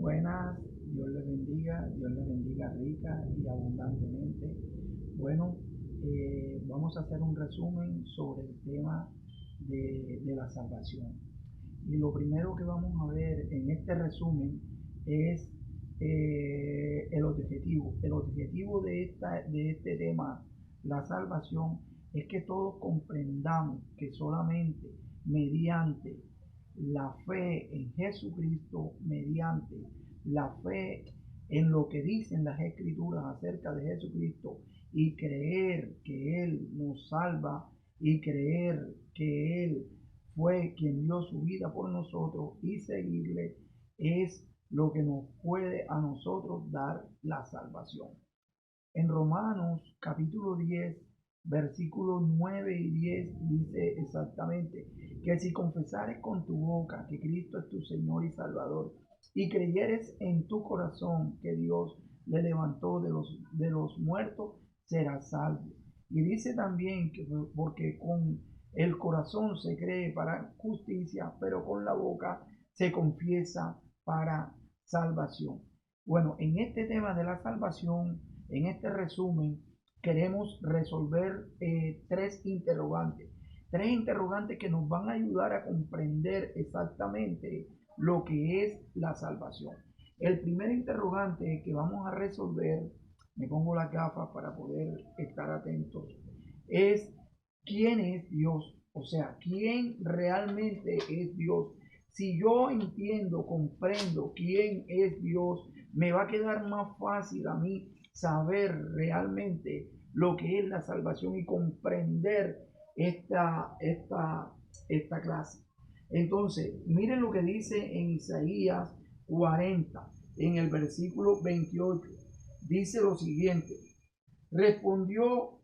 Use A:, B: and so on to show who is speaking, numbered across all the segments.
A: Buenas, Dios les bendiga rica y abundantemente. Bueno, vamos a hacer un resumen sobre el tema de la salvación. Y lo primero que vamos a ver en este resumen es el objetivo. El objetivo de este tema, la salvación, es que todos comprendamos que solamente mediante la fe en Jesucristo, mediante la fe en lo que dicen las Escrituras acerca de Jesucristo y creer que Él nos salva y creer que Él fue quien dio su vida por nosotros y seguirle, es lo que nos puede a nosotros dar la salvación. En Romanos capítulo 10, versículos 9 y 10 dice exactamente que si confesares con tu boca que Cristo es tu Señor y Salvador y creyeres en tu corazón que Dios le levantó de los muertos, serás salvo. Y dice también que porque con el corazón se cree para justicia, pero con la boca se confiesa para salvación. Bueno, en este tema de la salvación, en este resumen, queremos resolver tres interrogantes que nos van a ayudar a comprender exactamente lo que es la salvación. El primer interrogante que vamos a resolver, me pongo las gafas para poder estar atentos, es ¿quién es Dios? O sea, ¿quién realmente es Dios? Si yo entiendo, comprendo quién es Dios, me va a quedar más fácil a mí saber realmente lo que es la salvación y comprender esta clase. Entonces, miren lo que dice en Isaías 40, en el versículo 28. Dice lo siguiente: respondió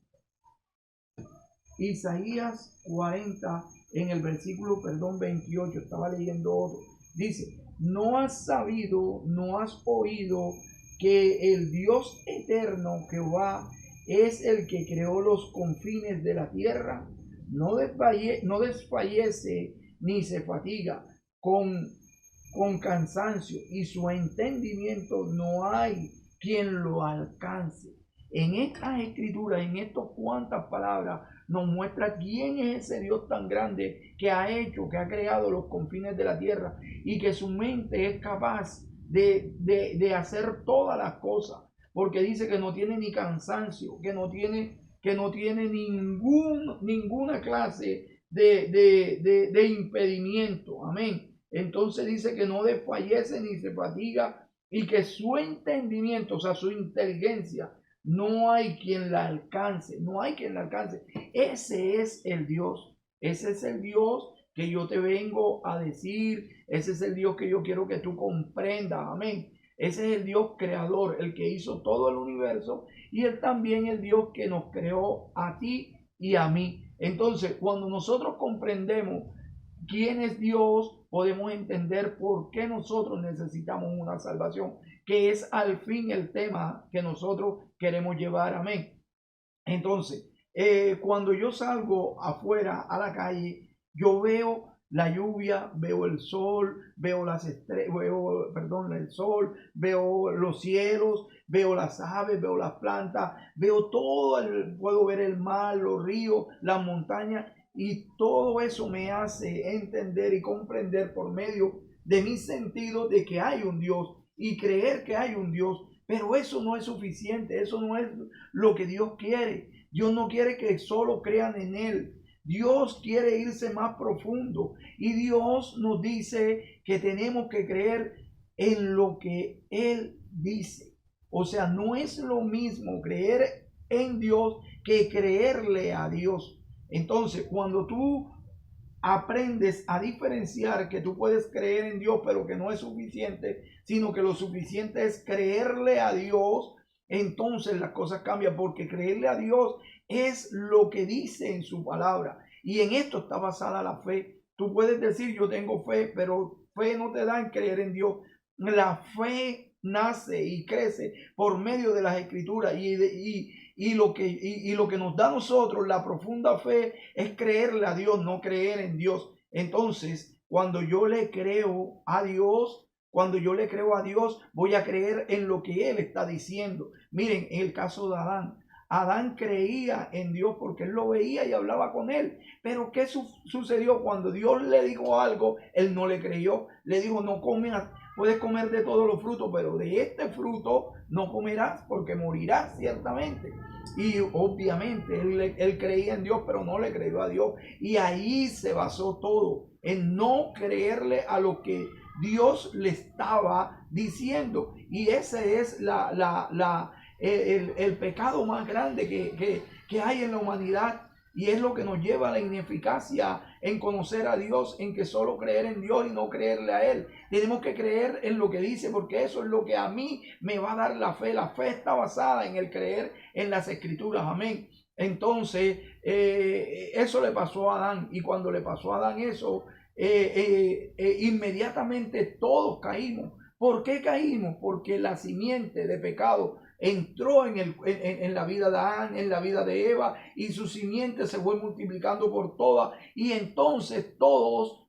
A: Isaías 40 en el versículo, 28, estaba leyendo otro. Dice, ¿no has sabido, no has oído que el Dios eterno, Jehová, es el que creó los confines de la tierra? No desfallece ni se fatiga con cansancio, y su entendimiento no hay quien lo alcance. En estas escrituras, en estas cuantas palabras, nos muestra quién es ese Dios tan grande que ha hecho, que ha creado los confines de la tierra y que su mente es capaz de hacer todas las cosas, porque dice que no tiene ni cansancio, que no tiene ninguna clase de impedimento. Amén. Entonces dice que no desfallece ni se fatiga y que su entendimiento, o sea, su inteligencia, no hay quien la alcance, no hay quien la alcance. Ese es el Dios, ese es el Dios que yo te vengo a decir, ese es el Dios que yo quiero que tú comprendas, amén. Ese es el Dios creador, el que hizo todo el universo y él también el Dios que nos creó a ti y a mí. Entonces, cuando nosotros comprendemos quién es Dios, podemos entender por qué nosotros necesitamos una salvación, que es al fin el tema que nosotros queremos llevar. Amén. Entonces, cuando yo salgo afuera a la calle, yo veo la lluvia, veo el sol, veo las estrellas, el sol, veo los cielos, veo las aves, veo las plantas, veo todo, puedo ver el mar, los ríos, las montañas, y todo eso me hace entender y comprender por medio de mis sentidos de que hay un Dios y creer que hay un Dios. Pero eso no es suficiente, eso no es lo que Dios quiere. Dios no quiere que solo crean en Él. Dios quiere irse más profundo y Dios nos dice que tenemos que creer en lo que Él dice. O sea, no es lo mismo creer en Dios que creerle a Dios. Entonces, cuando tú aprendes a diferenciar que tú puedes creer en Dios, pero que no es suficiente, sino que lo suficiente es creerle a Dios, entonces las cosas cambian, porque creerle a Dios es lo que dice en su palabra. Y en esto está basada la fe. Tú puedes decir, yo tengo fe, pero fe no te da en creer en Dios. La fe nace y crece por medio de las escrituras y lo que nos da a nosotros la profunda fe es creerle a Dios, no creer en Dios. Entonces, cuando yo le creo a Dios, Cuando yo le creo a Dios, voy a creer en lo que Él está diciendo. Miren, en el caso de Adán. Adán creía en Dios porque él lo veía y hablaba con él. Pero ¿qué sucedió cuando Dios le dijo algo? Él no le creyó. Le dijo, no comas, puedes comer de todos los frutos, pero de este fruto no comerás porque morirás ciertamente. Y obviamente él creía en Dios, pero no le creyó a Dios. Y ahí se basó todo, en no creerle a lo que Dios le estaba diciendo. Y ese es el pecado más grande que hay en la humanidad, y es lo que nos lleva a la ineficacia en conocer a Dios, en que solo creer en Dios y no creerle a Él. Tenemos que creer en lo que dice, porque eso es lo que a mí me va a dar la fe. La fe está basada en el creer en las Escrituras. Amén. Entonces, eso le pasó a Adán, y cuando le pasó a Adán eso, inmediatamente todos caímos. ¿Por qué caímos? Porque la simiente de pecado entró en la vida de Adán, en la vida de Eva, y su simiente se fue multiplicando por todas, y entonces todos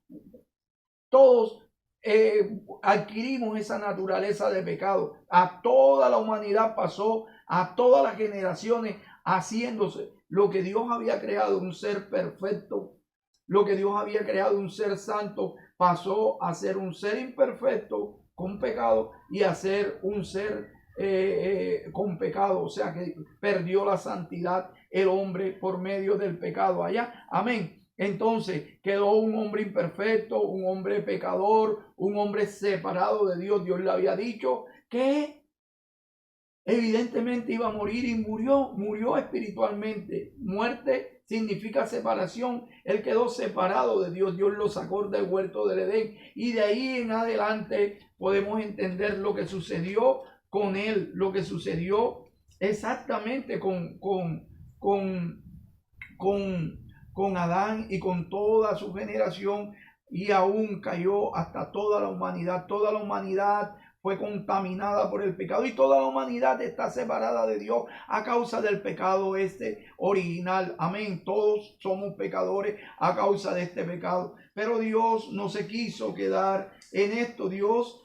A: adquirimos esa naturaleza de pecado. A toda la humanidad pasó, a todas las generaciones, haciéndose lo que Dios había creado, un ser perfecto, lo que Dios había creado, un ser santo, pasó a ser un ser imperfecto con pecado y a ser un ser con pecado. O sea que perdió la santidad el hombre por medio del pecado allá. Amén. Entonces quedó un hombre imperfecto, un hombre pecador, un hombre separado de Dios. Dios le había dicho que evidentemente iba a morir, y murió espiritualmente. Muerte significa separación. Él quedó separado de Dios. Dios lo sacó del huerto del Edén, y de ahí en adelante podemos entender lo que sucedió con él, lo que sucedió exactamente con Adán y con toda su generación, y aún cayó hasta toda la humanidad. Toda la humanidad fue contaminada por el pecado, y toda la humanidad está separada de Dios a causa del pecado original. Amén. Todos somos pecadores a causa de este pecado. Pero Dios no se quiso quedar en esto. Dios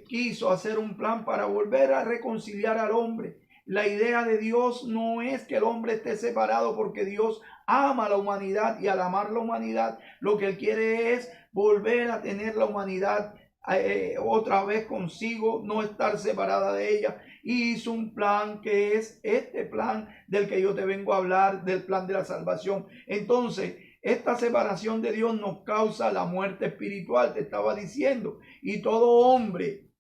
A: quiso hacer un plan para volver a reconciliar al hombre. La idea de Dios no es que el hombre esté separado, porque Dios ama a la humanidad, y al amar la humanidad, lo que Él quiere es volver a tener la humanidad otra vez consigo, no estar separada de ella. Y hizo un plan que es este plan del que yo te vengo a hablar, del plan de la salvación. Entonces, esta separación de Dios nos causa la muerte espiritual, te estaba diciendo. Y todo hombre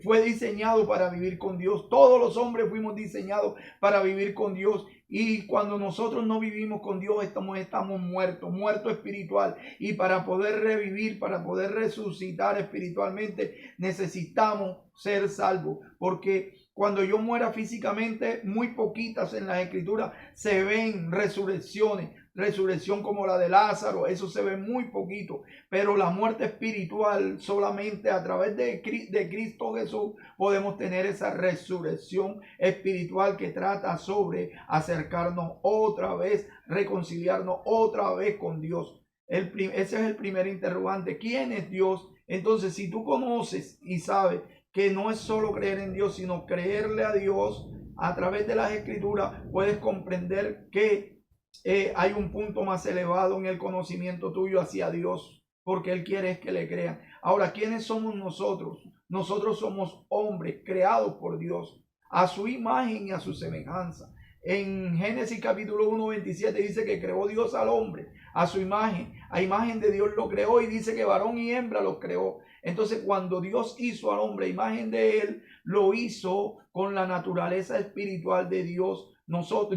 A: fue diseñado para vivir con Dios. Todos los hombres fuimos diseñados para vivir con Dios. Y cuando nosotros no vivimos con Dios, estamos muertos espiritual. Y para poder revivir, para poder resucitar espiritualmente, necesitamos ser salvos. Porque cuando yo muera físicamente, muy poquitas en las Escrituras se ven resurrección como la de Lázaro. Eso se ve muy poquito. Pero la muerte espiritual, solamente a través de Cristo Jesús podemos tener esa resurrección espiritual que trata sobre acercarnos otra vez, reconciliarnos otra vez con Dios. Ese es el primer interrogante. ¿Quién es Dios? Entonces, si tú conoces y sabes que no es solo creer en Dios, sino creerle a Dios a través de las Escrituras, puedes comprender que hay un punto más elevado en el conocimiento tuyo hacia Dios, porque Él quiere que le crean. Ahora, ¿quiénes somos nosotros? Nosotros somos hombres creados por Dios a su imagen y a su semejanza. En Génesis capítulo 1:27 dice que creó Dios al hombre a su imagen. A imagen de Dios lo creó, y dice que varón y hembra los creó. Entonces, cuando Dios hizo al hombre a imagen de Él, lo hizo con la naturaleza espiritual de Dios.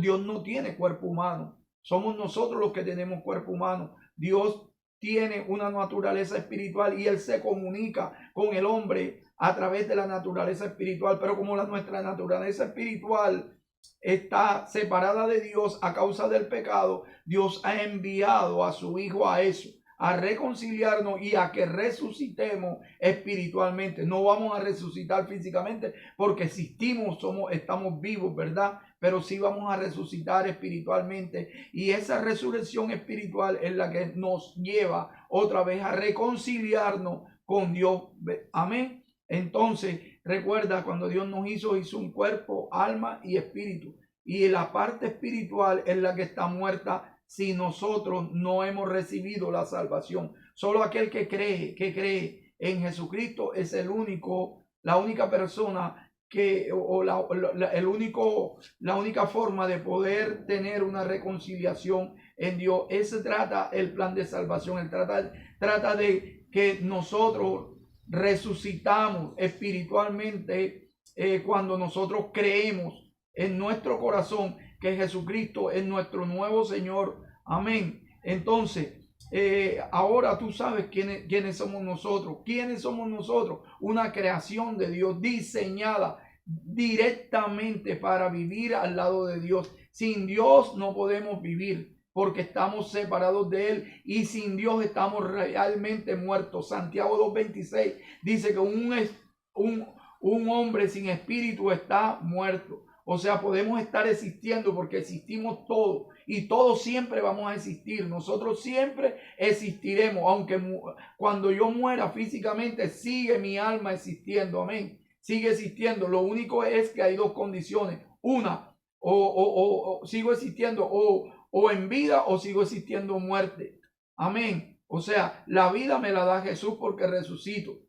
A: Dios no tiene cuerpo humano. Somos nosotros los que tenemos cuerpo humano. Dios tiene una naturaleza espiritual, y Él se comunica con el hombre a través de la naturaleza espiritual. Pero como nuestra naturaleza espiritual está separada de Dios a causa del pecado, Dios ha enviado a su Hijo a eso, a reconciliarnos y a que resucitemos espiritualmente. No vamos a resucitar físicamente porque existimos, estamos vivos, ¿verdad? Pero sí vamos a resucitar espiritualmente, y esa resurrección espiritual es la que nos lleva otra vez a reconciliarnos con Dios. Amén. Entonces, recuerda, cuando Dios nos hizo un cuerpo, alma y espíritu. Y la parte espiritual es la que está muerta si nosotros no hemos recibido la salvación. Solo aquel que cree en Jesucristo es la única persona la única forma de poder tener una reconciliación en Dios. Ese trata el plan de salvación. Él trata de que nosotros resucitamos espiritualmente cuando nosotros creemos en nuestro corazón que Jesucristo es nuestro nuevo Señor. Amén. Entonces, ahora tú sabes quiénes somos nosotros. ¿Quiénes somos nosotros? Una creación de Dios diseñada directamente para vivir al lado de Dios. Sin Dios no podemos vivir porque estamos separados de Él, y sin Dios estamos realmente muertos. Santiago 2:26 dice que un hombre sin espíritu está muerto. O sea, podemos estar existiendo porque existimos todos y todos siempre vamos a existir. Nosotros siempre existiremos, aunque cuando yo muera físicamente sigue mi alma existiendo. Amén. Sigue existiendo. Lo único es que hay dos condiciones. Una, o sigo existiendo o en vida, o sigo existiendo muerte. Amén. O sea, la vida me la da Jesús porque resucito.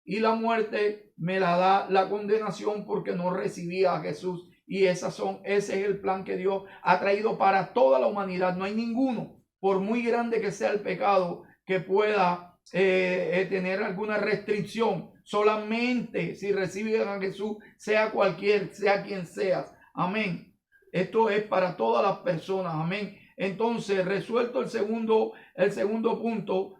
A: Y la muerte me la da la condenación porque no recibí a Jesús. Y ese es el plan que Dios ha traído para toda la humanidad. No hay ninguno, por muy grande que sea el pecado, que pueda tener alguna restricción. Solamente si reciben a Jesús, sea quien seas. Amén. Esto es para todas las personas. Amén. Entonces, resuelto el segundo punto,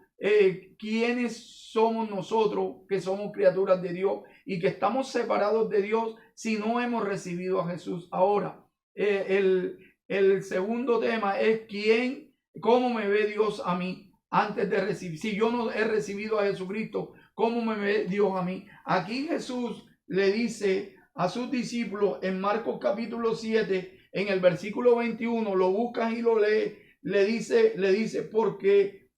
A: ¿quiénes somos nosotros que somos criaturas de Dios y que estamos separados de Dios si no hemos recibido a Jesús? Ahora, el segundo tema es cómo me ve Dios a mí antes de recibir. Si yo no he recibido a Jesucristo, ¿cómo me ve Dios a mí? Aquí Jesús le dice a sus discípulos en Marcos capítulo 7, en el versículo 21, lo buscas y lo lees, le dice, porque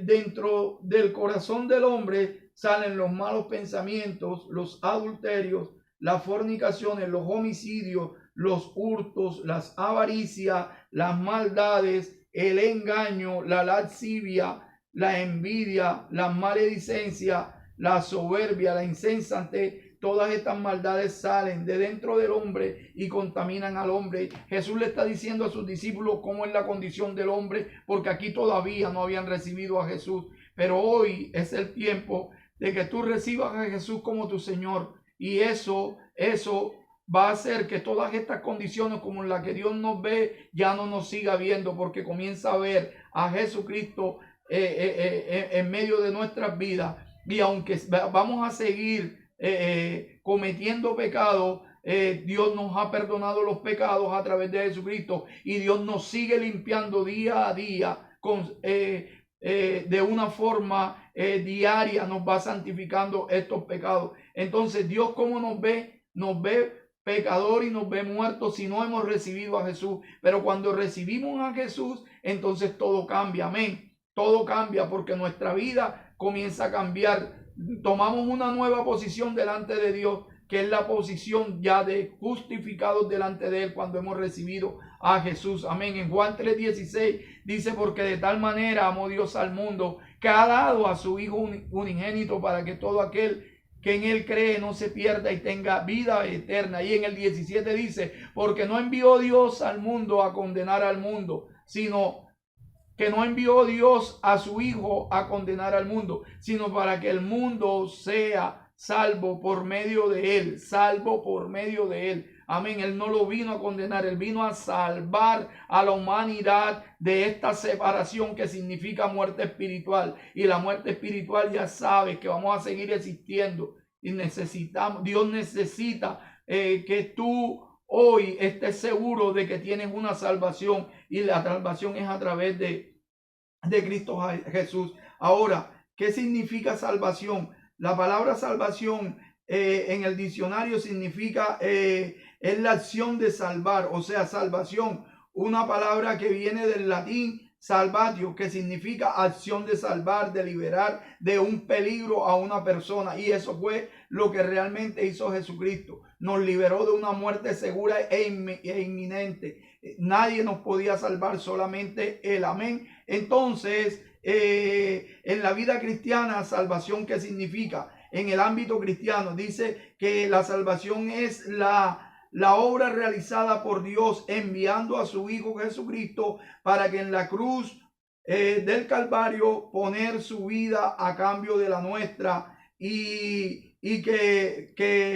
A: dentro del corazón del hombre salen los malos pensamientos, los adulterios, las fornicaciones, los homicidios, los hurtos, las avaricias, las maldades, el engaño, la lascivia, la envidia, la maledicencia, la soberbia, la insensatez. Todas estas maldades salen de dentro del hombre y contaminan al hombre. Jesús le está diciendo a sus discípulos cómo es la condición del hombre, porque aquí todavía no habían recibido a Jesús. Pero hoy es el tiempo de que tú recibas a Jesús como tu Señor. Y eso va a hacer que todas estas condiciones como la que Dios nos ve ya no nos siga viendo, porque comienza a ver a Jesucristo en medio de nuestras vidas. Y aunque vamos a seguir cometiendo pecados, Dios nos ha perdonado los pecados a través de Jesucristo, y Dios nos sigue limpiando día a día de una forma diaria, nos va santificando estos pecados. Entonces Dios, ¿cómo nos ve? Nos ve pecador y nos ve muertos si no hemos recibido a Jesús. Pero cuando recibimos a Jesús, entonces todo cambia. Amén. Todo cambia porque nuestra vida comienza a cambiar. Tomamos una nueva posición delante de Dios, que es la posición ya de justificados delante de Él cuando hemos recibido a Jesús. Amén. En Juan 3:16 dice, porque de tal manera amó Dios al mundo, que ha dado a su Hijo unigénito, para que todo aquel que en Él cree no se pierda y tenga vida eterna. Y en el 17 dice, porque no envió Dios al mundo a condenar al mundo, sino que no envió Dios a su Hijo a condenar al mundo, sino para que el mundo sea salvo por medio de Él, salvo por medio de Él. Amén. Él no lo vino a condenar, Él vino a salvar a la humanidad de esta separación que significa muerte espiritual. Y la muerte espiritual, ya sabes que vamos a seguir existiendo y Dios necesita que tú hoy estés seguro de que tienes una salvación, y la salvación es a través de Cristo Jesús. Ahora, ¿qué significa salvación? La palabra salvación en el diccionario significa es la acción de salvar, o sea, salvación, una palabra que viene del latín salvatio, que significa acción de salvar, de liberar de un peligro a una persona. Y eso fue lo que realmente hizo Jesucristo. Nos liberó de una muerte segura e inminente. Nadie nos podía salvar, solamente Él. Amén. Entonces, en la vida cristiana, salvación, ¿qué significa? En el ámbito cristiano dice que la salvación es la obra realizada por Dios enviando a su Hijo Jesucristo para que en la cruz del Calvario poner su vida a cambio de la nuestra y que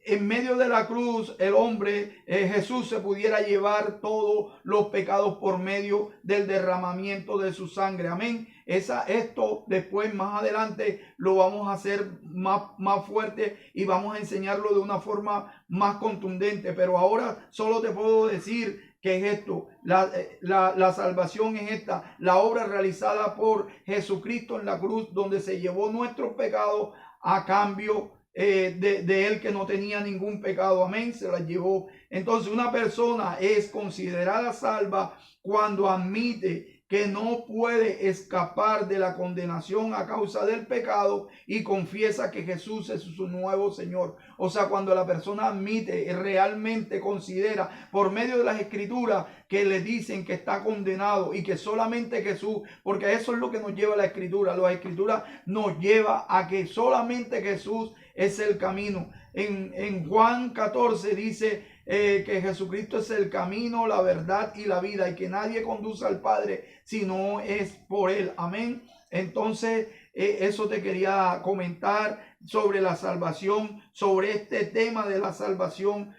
A: en medio de la cruz el hombre, Jesús, se pudiera llevar todos los pecados por medio del derramamiento de su sangre. Amén. Esto después, más adelante, lo vamos a hacer más fuerte y vamos a enseñarlo de una forma más contundente. Pero ahora solo te puedo decir que es esto, la salvación es esta, la obra realizada por Jesucristo en la cruz, donde se llevó nuestros pecados a cambio de él, que no tenía ningún pecado. Amén, se la llevó. Entonces una persona es considerada salva cuando admite que no puede escapar de la condenación a causa del pecado y confiesa que Jesús es su nuevo Señor. O sea, cuando la persona admite y realmente considera por medio de las escrituras que le dicen que está condenado y que solamente Jesús, porque eso es lo que nos lleva a la escritura. La escritura nos lleva a que solamente Jesús es el camino. En Juan 14 dice que Jesucristo es el camino, la verdad y la vida, y que nadie conduce al Padre si no es por Él. Amén. Entonces, eso te quería comentar sobre la salvación, sobre este tema de la salvación,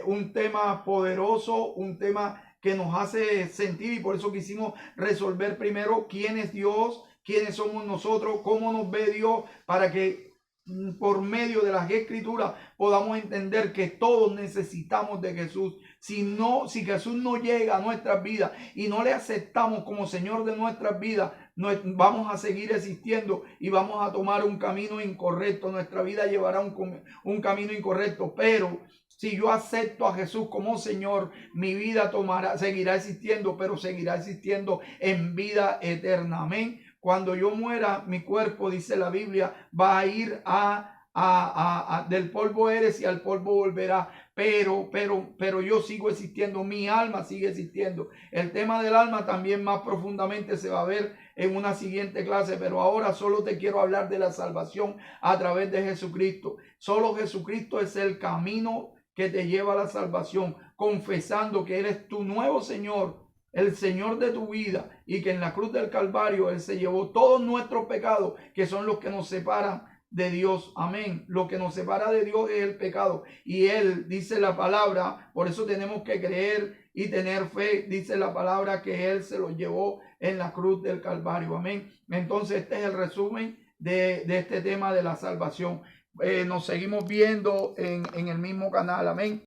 A: un tema poderoso, un tema que nos hace sentir, y por eso quisimos resolver primero quién es Dios, quiénes somos nosotros, cómo nos ve Dios, para que por medio de las escrituras podamos entender que todos necesitamos de Jesús. Si Jesús no llega a nuestras vidas y no le aceptamos como Señor de nuestras vidas, vamos a seguir existiendo y vamos a tomar un camino incorrecto. Nuestra vida llevará un camino incorrecto. Pero si yo acepto a Jesús como Señor, mi vida seguirá existiendo, pero seguirá existiendo en vida eterna. Amén. Cuando yo muera, mi cuerpo, dice la Biblia, va a ir del polvo eres y al polvo volverá. Pero yo sigo existiendo, mi alma sigue existiendo. El tema del alma también más profundamente se va a ver en una siguiente clase, pero ahora solo te quiero hablar de la salvación a través de Jesucristo. Solo Jesucristo es el camino que te lleva a la salvación, confesando que Él es tu nuevo Señor, el Señor de tu vida, y que en la cruz del Calvario Él se llevó todos nuestros pecados, que son los que nos separan de Dios. Amén. Lo que nos separa de Dios es el pecado. Y Él, dice la palabra, por eso tenemos que creer y tener fe, dice la palabra, que Él se lo llevó en la cruz del Calvario. Amén. Entonces este es el resumen de este tema de la salvación. Nos seguimos viendo en el mismo canal. Amén.